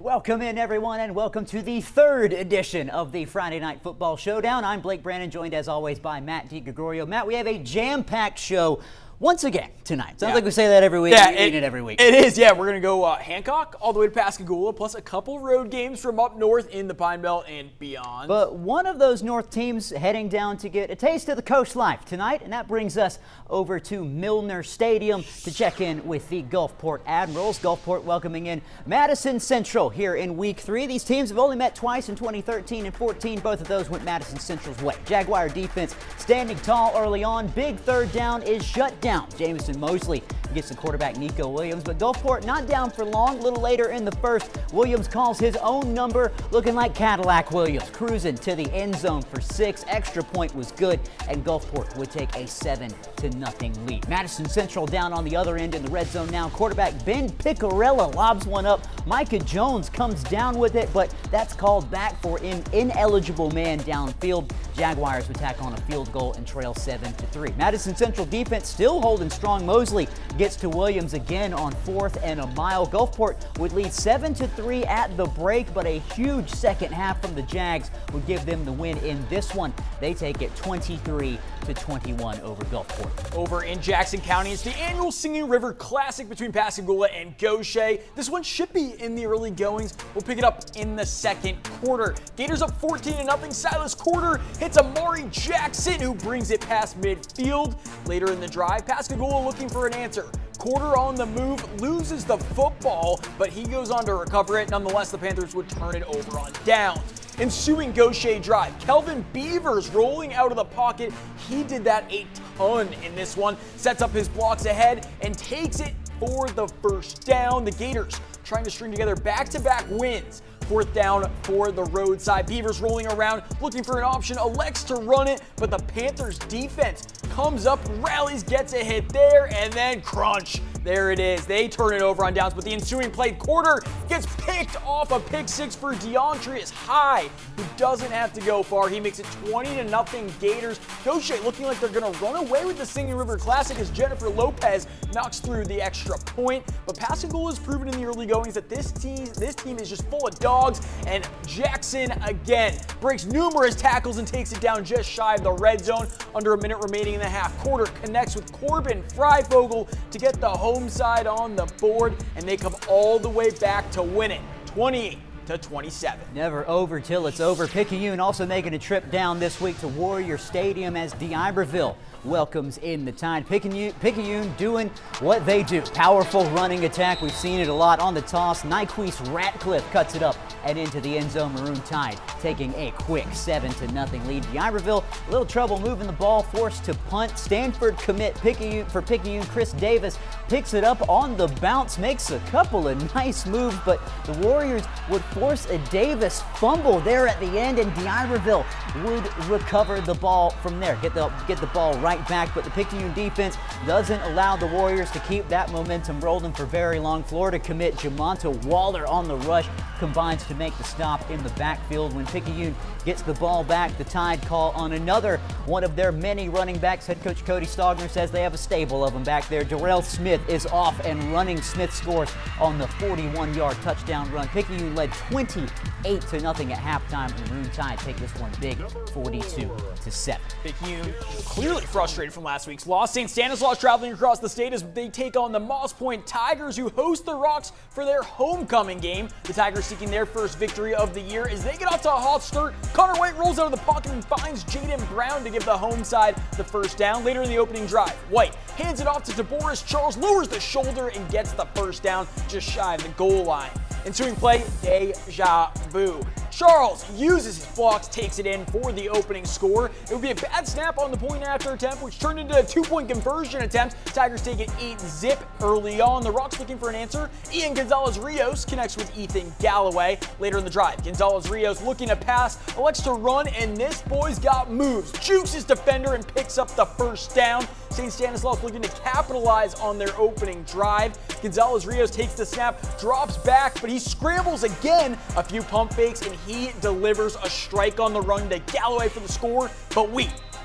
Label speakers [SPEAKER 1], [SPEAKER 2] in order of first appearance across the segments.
[SPEAKER 1] Welcome in, everyone, and welcome to the third edition of the Friday Night Football Showdown. I'm Blake Brannon, joined as always by Matt DiGregorio. Matt, we have a jam-packed show once again tonight. Sounds like we say that every week.
[SPEAKER 2] Yeah,
[SPEAKER 1] we mean it every week.
[SPEAKER 2] It is, yeah. We're going to go Hancock all the way to Pascagoula, plus a couple road games from up north in the Pine Belt and beyond.
[SPEAKER 1] But one of those north teams heading down to get a taste of the coast life tonight, and that brings us over to Milner Stadium to check in with the Gulfport Admirals. Gulfport welcoming in Madison Central here in Week 3. These teams have only met twice in 2013 and 14. Both of those went Madison Central's way. Jaguar defense standing tall early on. Big third down is shut down. Jamison Mosley gets the quarterback Nico Williams, but Gulfport not down for long. A little later in the first, Williams calls his own number, looking like Cadillac Williams, cruising to the end zone for 6. Extra point was good, and Gulfport would take a 7-0 lead. Madison Central down on the other end in the red zone now. Quarterback Ben Picarella lobs one up. Micah Jones comes down with it, but that's called back for an ineligible man downfield. Jaguars would tack on a field goal and trail 7-3. Madison Central defense still holding strong. Mosley gets to Williams again on 4th and a mile. Gulfport would lead 7-3 at the break, but a huge second half from the Jags would give them the win in this one. They take it 23-21 over Gulfport.
[SPEAKER 2] Over in Jackson County, it's the annual Singing River Classic between Pascagoula and Gaucher. This one should be in the early goings. We'll pick it up in the second quarter. Gators up 14-0. Silas Quarter hits Amari Jackson, who brings it past midfield. Later in the drive, Pascagoula looking for an answer. Quarter on the move, loses the football, but he goes on to recover it. Nonetheless, the Panthers would turn it over on downs. Ensuing Gaucher drive, Kelvin Beavers rolling out of the pocket. He did that a ton in this one. Sets up his blocks ahead and takes it for the first down. The Gators trying to string together back-to-back wins. 4th down for the roadside. Beavers rolling around, looking for an option, elects to run it, but the Panthers defense comes up, rallies, gets a hit there, and then crunch. There it is. They turn it over on downs, but the ensuing play, Quarter gets picked off a pick 6 for DeAndreas High, who doesn't have to go far. He makes it 20-0 Gators. Gaucher looking like they're going to run away with the Singing River Classic as Jennifer Lopez knocks through the extra point. But Pascagoula has proven in the early goings that this team is just full of dogs, and Jackson again breaks numerous tackles and takes it down just shy of the red zone. Under a minute remaining in the half. Quarter connects with Corbin Freifogel to get the home side on the board, and they come all the way back to win it 28-27.
[SPEAKER 1] Never over till it's over. Picayune also making a trip down this week to Warrior Stadium as D'Iberville welcomes in the Tide. Picayune doing what they do. Powerful running attack. We've seen it a lot on the toss. Nyquist Ratcliffe cuts it up and into the end zone. Maroon Tide taking a quick 7-0 lead. D'Iberville, a little trouble moving the ball, forced to punt. Stanford commit for Picayune. Chris Davis picks it up on the bounce, makes a couple of nice moves, but the Warriors would force a Davis fumble there at the end, and D'Iberville would recover the ball from there. Get the ball right back, but the Picayune defense doesn't allow the Warriors to keep that momentum rolling for very long. Florida commit Jamonta Waller on the rush combines to make the stop in the backfield. When Picayune gets the ball back, the Tide call on another one of their many running backs. Head coach Cody Stogner says they have a stable of them back there. Darrell Smith is off and running. Smith scores on the 41-yard touchdown run. Picayune led 28-0 at halftime. The Maroon Tide take this one big, 42-7.
[SPEAKER 2] Picayune clearly frustrated from last week's loss. St. Stanislaus traveling across the state as they take on the Moss Point Tigers, who host the Rocks for their homecoming game. The Tigers seeking their first victory of the year as they get off to a hot start. Connor White rolls out of the pocket and finds Jaden Brown to give the home side the first down. Later in the opening drive, White hands it off to DeBoris Charles, lowers the shoulder and gets the first down just shy of the goal line. Ensuing play, deja vu. Charles uses his blocks, takes it in for the opening score. It would be a bad snap on the point after attempt, which turned into a 2-point conversion attempt. Tigers take it 8-zip early on. The Rocks looking for an answer. Ian Gonzalez-Rios connects with Ethan Galloway. Later in the drive, Gonzalez-Rios looking to pass, elects to run, and this boy's got moves. Jukes his defender and picks up the first down. St. Stanislaus looking to capitalize on their opening drive. Gonzalez-Rios takes the snap, drops back, but he scrambles again. A few pump fakes, and he delivers a strike on the run to Galloway for the score. But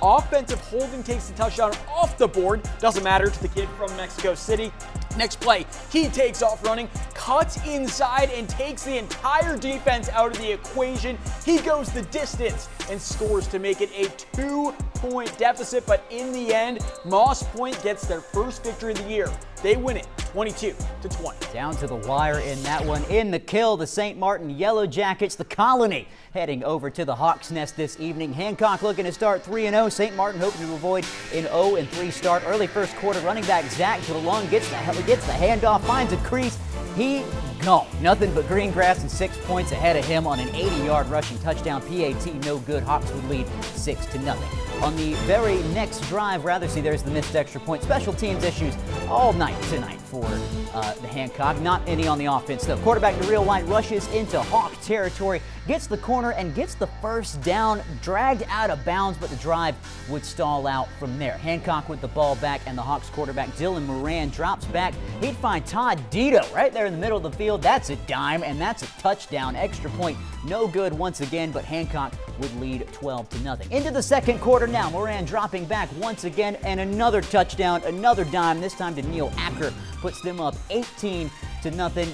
[SPEAKER 2] offensive holding takes the touchdown off the board. Doesn't matter to the kid from Mexico City. Next play, he takes off running, cuts inside and takes the entire defense out of the equation. He goes the distance and scores to make it a 2-point deficit, but in the end, Moss Point gets their first victory of the year. They win it 22-20.
[SPEAKER 1] Down to the wire in that one. In the kill, the St. Martin Yellow Jackets, the Colony, heading over to the Hawks' Nest this evening. Hancock looking to start 3-0. St. Martin hoping to avoid an 0-3 start. Early first quarter, running back Zach Galung gets the handoff, finds a crease. He gone. Nothing but green grass and 6 points ahead of him on an 80-yard rushing touchdown. PAT no good. Hawks would lead 6-0. On the very next drive, there's the missed extra point. Special teams issues all night tonight for the Hancock. Not any on the offense, though. Quarterback Darrell White rushes into Hawk territory, gets the corner, and gets the first down, dragged out of bounds, but the drive would stall out from there. Hancock with the ball back, and the Hawks quarterback Dylan Moran drops back. He'd find Todd Dito right there in the middle of the field. That's a dime, and that's a touchdown. Extra point, no good once again, but Hancock would lead 12-0. Into the second quarter now. Moran dropping back once again, and another touchdown, another dime, this time to Neil Acker, puts them up 18-0.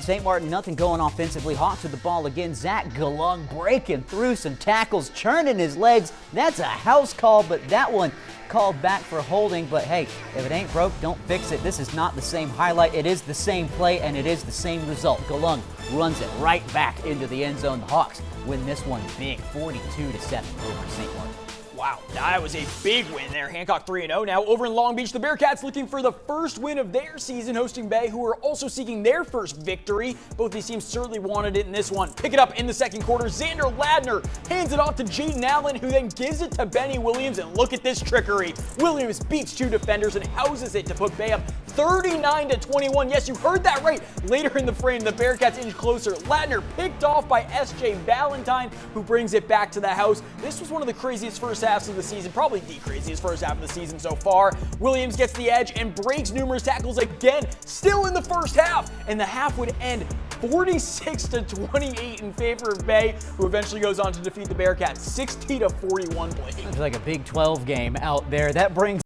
[SPEAKER 1] St. Martin, nothing going offensively. Hawks with the ball again. Zach Galung breaking through some tackles, churning his legs. That's a house call, but that one called back for holding. But hey, if it ain't broke, don't fix it. This is not the same highlight. It is the same play, and it is the same result. Galung runs it right back into the end zone. The Hawks win this one big, 42-7 over St. Martin.
[SPEAKER 2] Wow, that was a big win there. Hancock 3-0. Now over in Long Beach, the Bearcats looking for the first win of their season, hosting Bay, who are also seeking their first victory. Both these teams certainly wanted it in this one. Pick it up in the second quarter. Xander Ladner hands it off to Jaden Allen, who then gives it to Benny Williams, and look at this trickery. Williams beats two defenders and houses it to put Bay up 39-21. Yes, you heard that right. Later in the frame, the Bearcats inch closer. Ladner picked off by S.J. Valentine, who brings it back to the house. This was one of the craziest first halves of the season, probably the craziest first half of the season so far. Williams gets the edge and breaks numerous tackles again, still in the first half, and the half would end 46-28 in favor of Bay, who eventually goes on to defeat the Bearcats 60-41.
[SPEAKER 1] It's like a Big 12 game out there. That brings